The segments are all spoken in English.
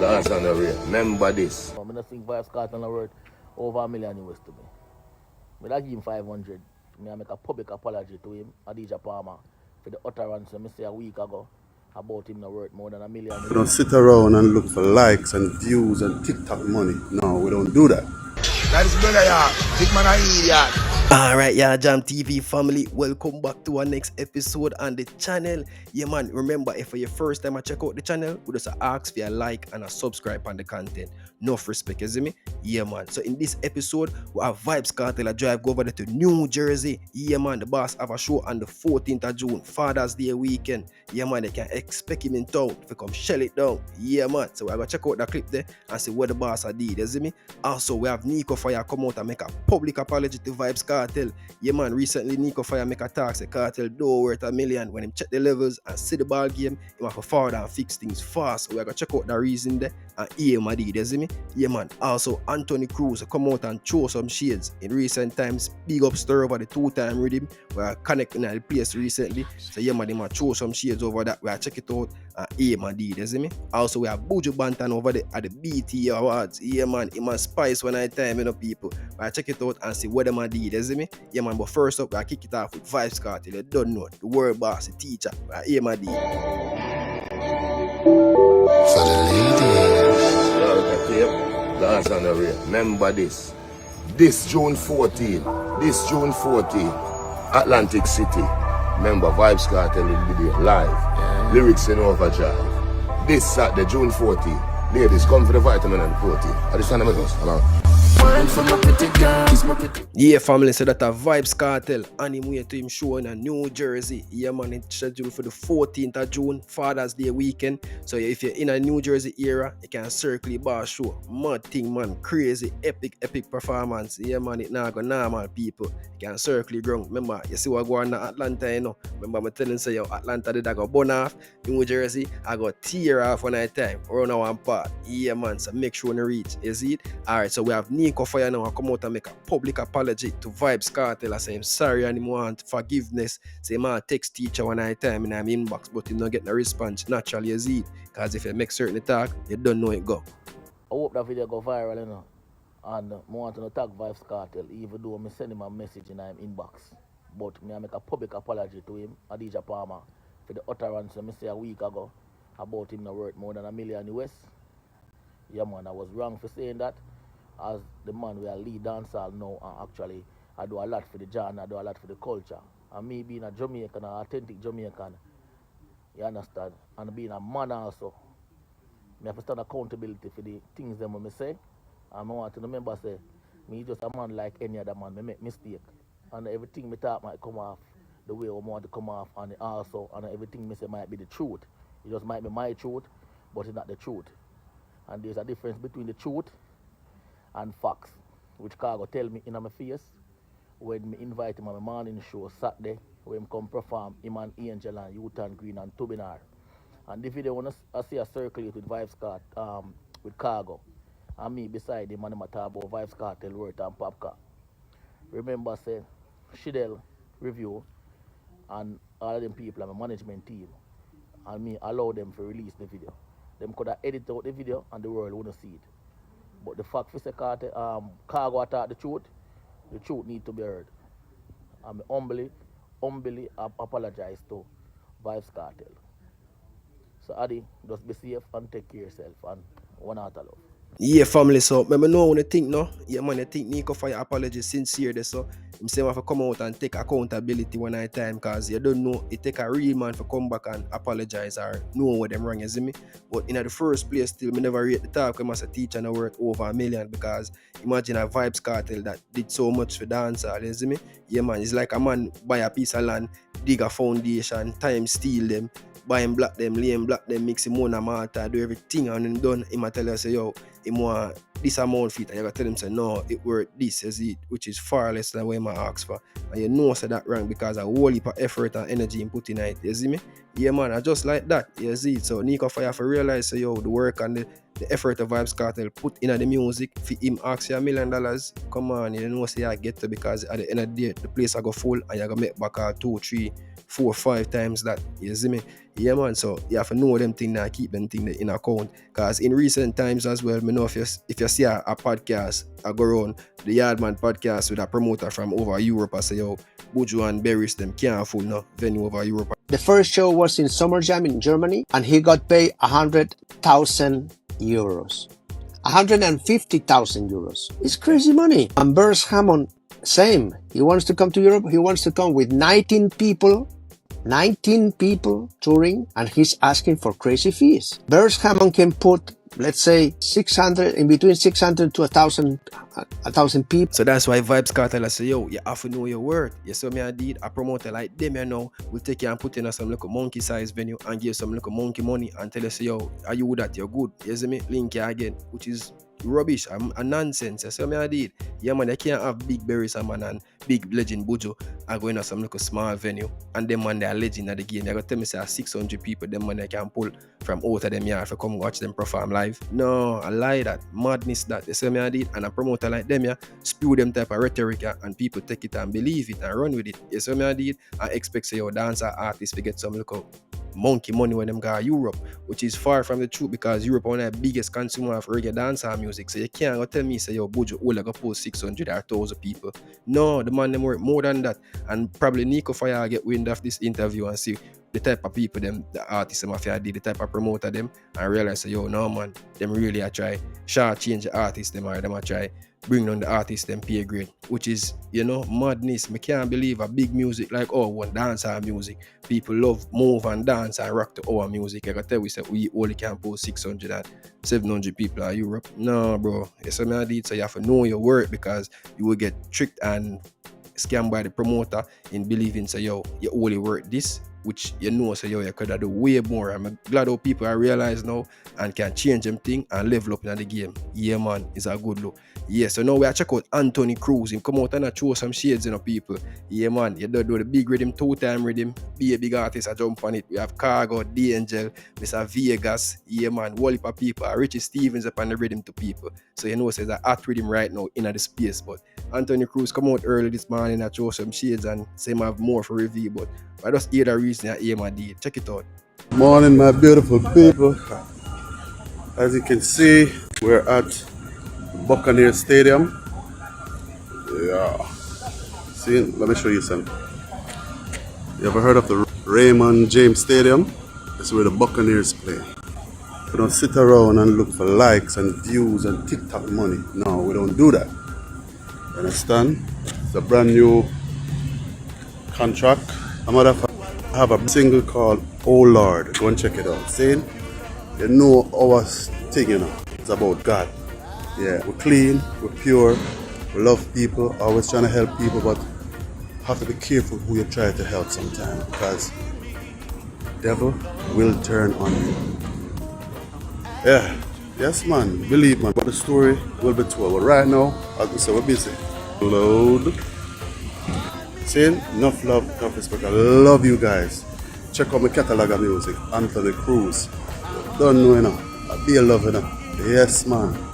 Gaza no rate. Remember this. I'm not think Vibes Cartel no worth over $1 million US to me. But I give him 500. I make a public apology to him, Adija Palmer, for the utterance I say a week ago about him no worth more than $1 million. We don't sit around and look for likes and views and TikTok money. No, we don't do that. That is brother, yeah. Big man, I idiot. Alright, yeah, Jam TV family, welcome back to our next episode on the channel. Yeah, man, remember, if for your first time I check out the channel, we just ask for a like and a subscribe on the content. Enough respect, you see me? Yeah, man. So in this episode, we have Vibes Cartel a drive go over there to New Jersey. Yeah, man, the boss have a show on the 14th of June, Father's Day weekend. Yeah, man, they can expect him in town to come shell it down. Yeah, man. So we're going to check out the clip there and see what the boss did, you see me? Also, we have Nico Fire come out and make a public apology to Vibes Cartel. Yeah, man, recently Nico Fire make a talk say Cartel door worth $1 million. When him check the levels and see the ball game, he have to forward and fix things fast. So we're going to check out the reason there and hear my deed, you see me? Yeah, man. Also, Cruz come out and throw some shades. In recent times, big up stir over the two-time rhythm. We are connecting at the place recently. So yeah, man, they might throw some shades over that. We are check it out and hear my deed, you see me? Also, we have Buju Bantan over there at the BT Awards. Yeah, man, it must spice when I time, you know, people. We are check it out and see what them did, you see me? Yeah, man, but first up, we are kick it off with Vibes Cartel. You don't know, the world boss, the teacher. We are hear my deed. For the ladies. Gaza no rate. Remember this. This June 14, Atlantic City. Remember, Vibes Cartel will be there live. Lyrics in overdrive. This Saturday, June 14. Ladies, come for the vitamin and the protein. I just stand with us. Hello. Yeah, family, so that a Vibes Cartel and him way to him show in New Jersey. Yeah, man, it's scheduled for the 14th of June, Father's Day weekend. So yeah, if you're in a New Jersey area, you can circle the bar show. Mad thing, man, crazy, epic performance. Yeah, man, it not go normal people. You can circle the ground. Remember, you see what go on in Atlanta, you know. Remember, I'm telling you, Atlanta did I go burn off. New Jersey, I got tear off one night time. Run one part. Yeah, man, so make sure you reach. You see it? Alright, so we have Nico Fire now come out and make a public apology to Vibes Cartel. I say I'm sorry and he want forgiveness. Say man text teacher one night time in my inbox, but he not get no response. Naturally, you see it. Because if you make certain talk, you don't know it go. I hope that video go viral, you know. And I want to tag Vibes Cartel, even though I send him a message in his inbox. But I make a public apology to him, Adija Palmer, for the utterance I say a week ago about him not worth more than $1 million US. Yeah, man, I was wrong for saying that. As the man we are lead dancehall now, and actually I do a lot for the genre, I do a lot for the culture. And me being a Jamaican, an authentic Jamaican, you understand? And being a man also, I have to stand accountability for the things them I say. And I want to remember say, me just a man like any other man, I make mistake. And everything me talk might come off the way I want to come off, and also, and everything me say might be the truth. It just might be my truth, but it's not the truth. And there's a difference between the truth and facts, which Khago tell me in my face when me invite him on my morning show Saturday, when him come perform him and Angel and Utah Green and Tubinar. And the video when I see a circulate with Vibes Cartel, with Khago, and me beside him and him talk about Vibes Cartel Word and Popka. Remember say Shidel review and all of them people and my management team, and me allow them to release the video. Them could have edited out the video and the world wouldn't see it. But the fact for Khago attack the truth need to be heard. And I humbly apologize to Vibes Cartel. So Adi, just be safe and take care of yourself and one out of love. Yeah, family, so I know when you think, no? Yeah, man, I think Nico Fire apology sincere there, so I'm saying I have to come out and take accountability one night time, because you don't know, it take a real man to come back and apologize or know what them wrong, you see me? But in the first place, still, me never rate the talk when I was a teacher and I work over $1 million, because imagine a Vibes Cartel that did so much for dancehall, you see me? Yeah, man, it's like a man buy a piece of land, dig a foundation, time steal them, buy him black them, lay him black them, mix him on a mortar, do everything, and then done, he might tell you, say, yo, him want this amount of it, and you gotta tell him, say, no, it worth this, is it, which is far less than what he might ask for. And you know, say that wrong, because a whole heap of effort and energy in putting it, you see me? Yeah, man, I just like that, you see it. So Nico Fire for realize, say, yo, the work and the effort of Vibes Cartel put in the music, for him ask you $1 million, come on, you know say I get to, because at the end of the day, the place I go full and you go make back 2, 3, 4, 5 times that. You see me? Yeah, man. So you have to know them things and keep them things in account. Because in recent times as well, me know if you see a podcast, I go around the Yardman podcast with a promoter from over Europe, I say, yo, Buju and Berries, them can't full no venue over Europe. The first show was in Summer Jam in Germany, and he got paid 100,000 euros. 150,000 euros. It's crazy money. And Burrs Hammond, same. He wants to come to Europe. He wants to come with 19 people touring, and he's asking for crazy fees. Burrs Hammond can put, let's say, 600, in between 600 to 1,000 people. So that's why Vibes Cartel I say, yo, you have to know your worth. You saw me I did a promoter like them, you know, will take you and put in some little monkey size venue and give some little monkey money and tell you, say, yo, are you that you're good? You see me? Link you again, which is rubbish and nonsense. You see me I did. Yeah, man, I can't have big Berries man and big legend Buju and go in some little small venue. And them man, they are legend at the game. They're going to tell me, say, 600 people, them man, they can pull from out of them yard to come watch them perform live. No, I lie that. Madness that. You see me I did. And a promoter like them, yeah, spew them type of rhetoric, yeah, and people take it and believe it and run with it. You see me I did. I expect, say, your dancer artists to get some little monkey money when them go to Europe, which is far from the truth, because Europe is one of the biggest consumer of reggae dancehall music. So you can't go tell me, say, yo, Buju only go post 600 or 1,000 people. No, the man them work more than that. And probably Nico Fire get wind of this interview and see the type of people them, the artists them after did, the type of promoter them, and realize, say, yo, no man, them really a try short change the artists them, or them a try bring down the artists them pay grade, which is, you know, madness. Me can't believe a big music like one dancehall music. People love move and dance and rock to our music. I can tell we say we only can post 600 and 700 people in Europe. No, bro. It's something I did, so you have to know your work, because you will get tricked and scammed by the promoter in believing, say, yo, you only work this, which you know, so yo, you could have do way more. I'm glad how people are realize now and can change them thing and level up in the game. Yeah, man, it's a good look. Yeah, so now we are check out Anthony Cruz. Him come out and show some shades in people. Yeah, man, you do the big rhythm, 2-time rhythm. Be a big artist, I jump on it. We have Khago, D Angel, Mr. Vegas. Yeah, man, whole heap of people. Richie Stevens up on the rhythm to people. So you know, says a hot rhythm right now in the space. But Anthony Cruz come out early this morning and show some shades and say I have more for review. But I just hear the reason I hear my deed. Check it out. Morning, my beautiful people. As you can see, we're at Buccaneer Stadium. Yeah. See, let me show you something. You ever heard of the Raymond James Stadium? That's where the Buccaneers play. We don't sit around and look for likes and views and TikTok money. No, we don't do that. You understand? It's a brand new contract. I have a single called Oh Lord. Go and check it out. See? You know our thing, you know. It's about God. Yeah, we're clean, we're pure, we love people, always trying to help people, but have to be careful who you try to help sometimes, because the devil will turn on you. Yeah, yes man, believe man, but the story will be told. But right now, as we say, we're busy. Load. See, enough love, enough respect. I love you guys. Check out my catalog of music, Anthony Cruz. Don't know, you know, I be a love, you know. Yes man.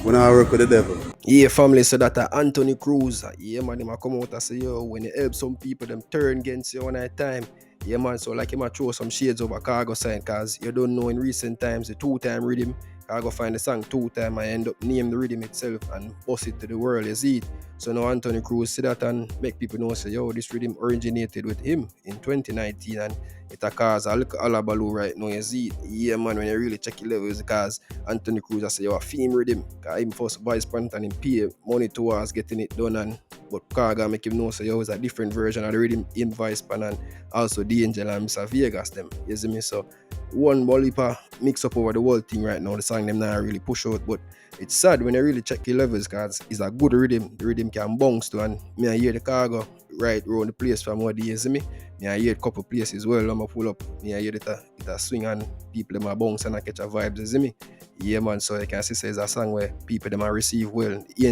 When I work with the devil. Yeah, family, so that Anthony Cruz. Yeah, man, him a come out and say, yo, when you help some people, them turn against you one at a time. Yeah, man, so like him a throw some shades over Khago side, because you don't know in recent times, the 2-time rhythm, Khago find the song 2-time and end up name the rhythm itself and bust it to the world, you see it. So now Anthony Cruz see that and make people know, say, yo, this rhythm originated with him in 2019 and it a cause a little alabaloo right now, you see it. Yeah, man, when you really check your levels, because Anthony Cruz, I say, yo, a theme rhythm, because him first voice print and him pay money towards getting it done, and but Khago make him know, say, yo, it's a different version of the rhythm, him voice pan and also D Angel and Mr. Vegas them, you see me. So one Bolipa mix up over the whole thing right now, the song them not really push out, but it's sad when you really check your levels, because it's a good rhythm. The rhythm can bounce to, and me I hear the Khago right around the place from what you see me. Me I hear a couple places well, I'm pull up. Me I hear it a swing and people them a bounce and I catch a vibes, you see me. Yeah man, so you can see say it's a song where people them a receive well. The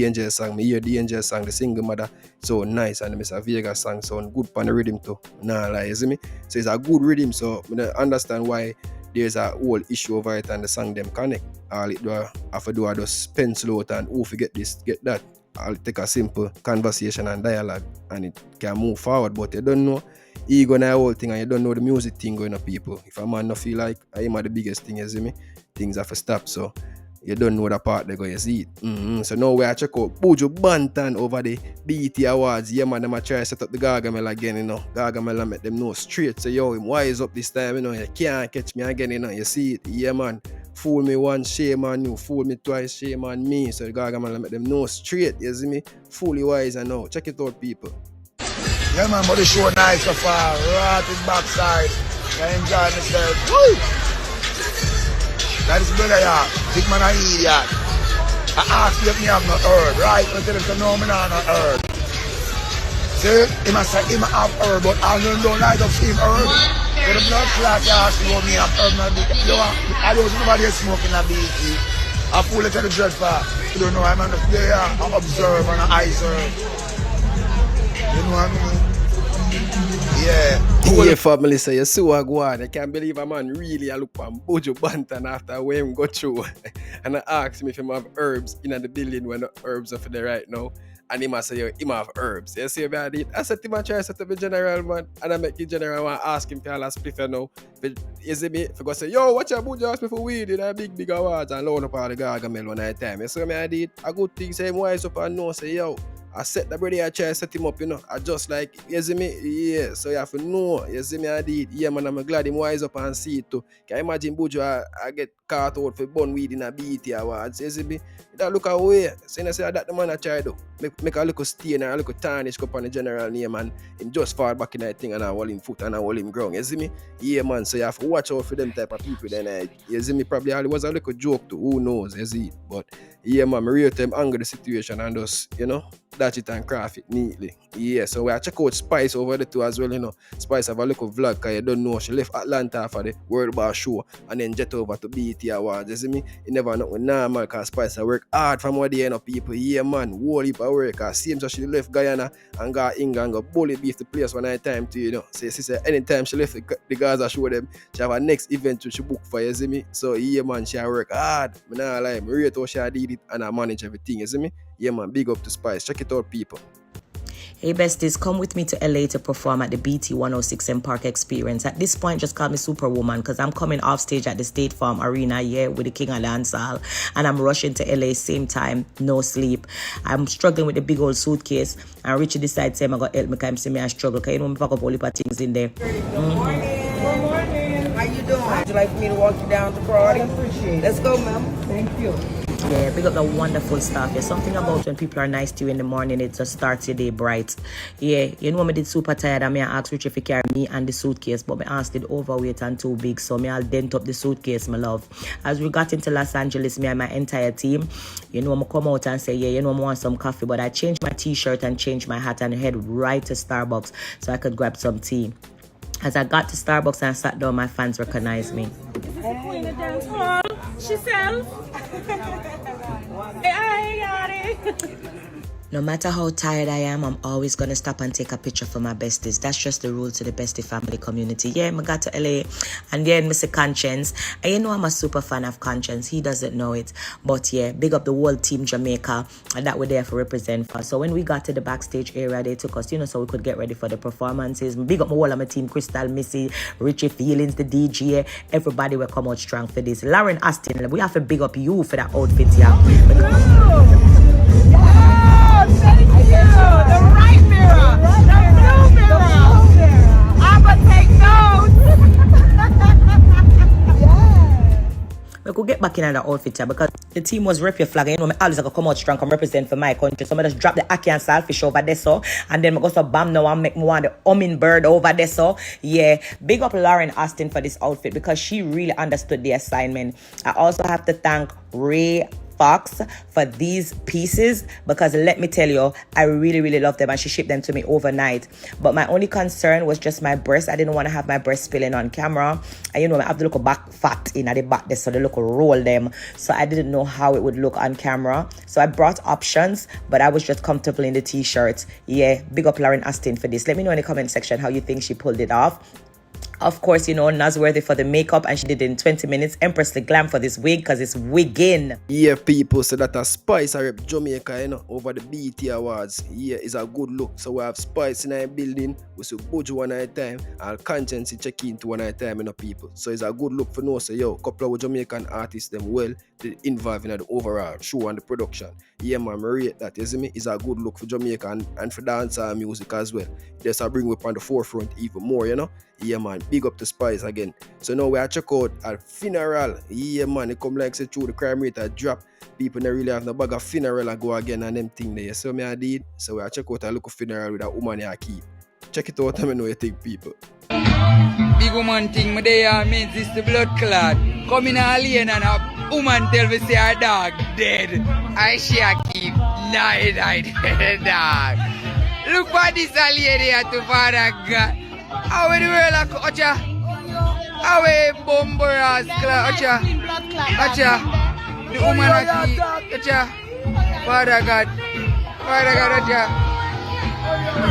Angel song, me hear the Angel song, the single mother, so nice, and the Mr. Vegas song sound good pan the rhythm too. Nah lie, you see me. So it's a good rhythm, so I understand why there's a whole issue over it and the song them connect. All it do have to do is just pencil out and who forget this, get that. I'll take a simple conversation and dialogue and it can move forward. But you don't know ego and the whole thing and you don't know the music thing going on people. If a man not feel like I am the biggest thing, you see me, things have to stop. So you don't know the part they go, you see it. So now we are check out Buju Bantan over the BET Awards. Yeah man, them a try to set up the Gargamel again, you know. Gargamel and make them know straight. So yo, him wise up this time, you know. You can't catch me again, you know. You see it, yeah man. Fool me once, shame on you. Fool me twice, shame on me. So the Gargamel and make them know straight, you see me. Fully wise and now. Check it out, people. Yeah man, but the show nice so far. Rotted backside. I enjoy myself. Woo! That is brother, yeah. Big man, I idiot. I ask you if me have no herb, right? I tell him to know me not no herb. See? He must say he must have herb, but I don't like to see him herb. But the blood clot, you ask me what me have herb. I don't know nobody smoking a BT. I fool it to the dread part. You don't know I'm on the player. I observe and I serve. You know what I mean? Yeah. Yeah, family, so you see what go on. I can't believe a man really I look on Buju Bantan after when him go through. And I asked him if him have herbs in the building when the herbs are for the right now. And he must say, yo, him have herbs. You see about it? I said, him a try to set up a general, man. And I make the general one ask him for all a spliff, you know. You see me? If I go say, yo, watch your Buju ask me for weed in a big awards and load up all the Gargamel one night time. You see me I did? A good thing, say him wise up and know, say, yo, I set the brother, I try to set him up, you know. I just like, you see me? Yeah, so you have to know. You see me, I did. Yeah, man, I'm glad him wise up and see it too. Can you imagine Buju, I get caught out for bun weed in a BET Awards. You see me? That look away. So you say that the man I try to make a little stain and a little tarnish up on the general name and him just fall back in that thing and I hold him foot and I hold him ground. You see me? Yeah, man, so you have to watch out for them type of people then. You see me? Probably it was a little joke too. Who knows? You see? But yeah, man, I rate them anger the situation and just, you know, dodge it and craft it neatly. Yeah, so we check out Spice over the two as well, you know. Spice have a little vlog because you don't know. She left Atlanta for the World Bar Show and then jet over to BET Awards. You see me? You never know normal because Spice work hard from what they end up people. Yeah, man, whole heap of work. Cause same so she left Guyana and got England and got bully beef the place one night time too, you know. So she said anytime she left the Gaza show them, she have a next event which she book for, you see me? So yeah, man, she work hard. I nah lie, I rate how she did it and I manage everything, you see me? Yeah, man, big up to Spice. Check it out, people. Hey besties, come with me to LA to perform at the BT 106 M Park Experience. At this point, just call me Superwoman because I'm coming off stage at the State Farm Arena, yeah, with the King of Dancehall. And I'm rushing to LA same time, no sleep. I'm struggling with the big old suitcase. And Richie decides I'm going to help me because see me I struggle because you know me pack up all the things in there. Good morning. Good morning. How you doing? Would you like for me to walk you down to party? I appreciate it. Let's go, ma'am. Thank you. Yeah, pick up the wonderful stuff. There's something about when people are nice to you in the morning, it just starts your day bright. Yeah, you know, I did super tired and I asked Richie if he carry me and the suitcase, but I asked it overweight and too big, so I'll dent up the suitcase, my love. As we got into Los Angeles, me and my entire team, you know, I come out and say, yeah, you know, I want some coffee, but I changed my t-shirt and changed my hat and head right to Starbucks so I could grab some tea. As I got to Starbucks and sat down, my fans recognized me. Queen of dance hall, she sells. Hey, got it. No matter how tired I am, I'm always going to stop and take a picture for my besties. That's just the rule to the bestie family community. Yeah, I got to LA and then Mr. Conscience. And you know I'm a super fan of Conscience. He doesn't know it. But yeah, big up the whole team Jamaica and that we're there for represent for. So when we got to the backstage area, they took us, you know, so we could get ready for the performances. Big up my whole of my team, Crystal, Missy, Richie Feelings, the DJ. Everybody will come out strong for this. Lauren Astin, we have to big up you for that outfit, yeah. Thank you. The right mirror. The blue mirror. I'm going to take notes. We could get back in the outfit here because the team was rep your flag. You know, I always like come out strong and represent for my country. So I just drop the Aki and Saltfish over there, so. And then I go so bam now and make me want the hummingbird over there, so. Yeah, big up Lauren Astin for this outfit because she really understood the assignment. I also have to thank Ray Fox for these pieces because let me tell you, I really love them and she shipped them to me overnight. But my only concern was just my breast. I didn't want to have my breast spilling on camera. And you know, I have the little back fat in at the back there, so the little roll them. So I didn't know how it would look on camera. So I brought options, but I was just comfortable in the t-shirts. Yeah, big up Lauren Astin for this. Let me know in the comment section how you think she pulled it off. Of course, you know, Nazworthy for the makeup, and she did it in 20 minutes. Empress the Glam for this wig, because it's wigging. Yeah, people, so that a Spice I rep Jamaica, you know, over the BET Awards. Yeah, it's a good look. So we have Spice in our building, we see Buju one at a time, and Conscience check into one at a time, you know, people. So it's a good look for no, so yo, couple of Jamaican artists, them well, they involved in the overall show and the production. Yeah, man, I rate that, you see me? It's a good look for Jamaica and for dancehall music as well. Just a bring up on the forefront even more, you know? Yeah, man, big up to Spice again. So now we are check out a funeral. Yeah, man, it come like say through the crime rate a drop. People don't really have no bag of funeral and go again and them thing there. So me I did. So we are check out a local funeral with a woman here keep. Check it out and me know you think people. Big woman thing, me there means it's the blood clot. Come in a lane and a woman tell me say her dog dead. I she a keep night dog. Look for this lady here to Father God. How the world a ocha? How a bomberas clot ocha? Ocha. The woman a keep ocha. Father God ocha.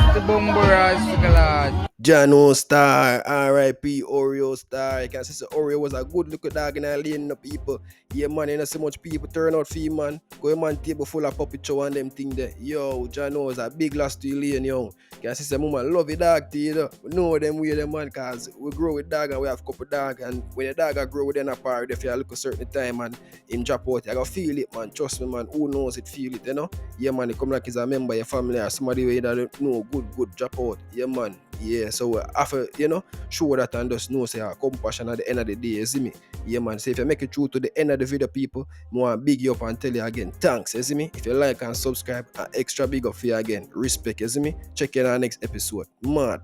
It's the bomberas clot. Jano Star, R.I.P. Oreo Star. You can see Oreo was a good looking dog in a lane, no people. Yeah, man, you know so much people turn out for you, man. Go a man table full of puppet show and them thing there. Yo, Jano was a big loss to you lane, yo. You can see some woman love your dog to you, know. We know them way them, man, cause we grow with dog and we have couple dog. And when the dog grow with them apart, if you look a certain time and him drop out, you gotta feel it, man. Trust me, man. Who knows it, feel it, you know? Yeah, man, it come like he's a member of your family or somebody where you don't know good drop out. Yeah, man. Yeah, so after, you know, show that and just know, say, compassion at the end of the day, you see me? Yeah, man, so if you make it through to the end of the video, people, I want to big you up and tell you again, thanks, you see me? If you like and subscribe, extra big up for you again, respect, you see me? Check in our next episode, mad.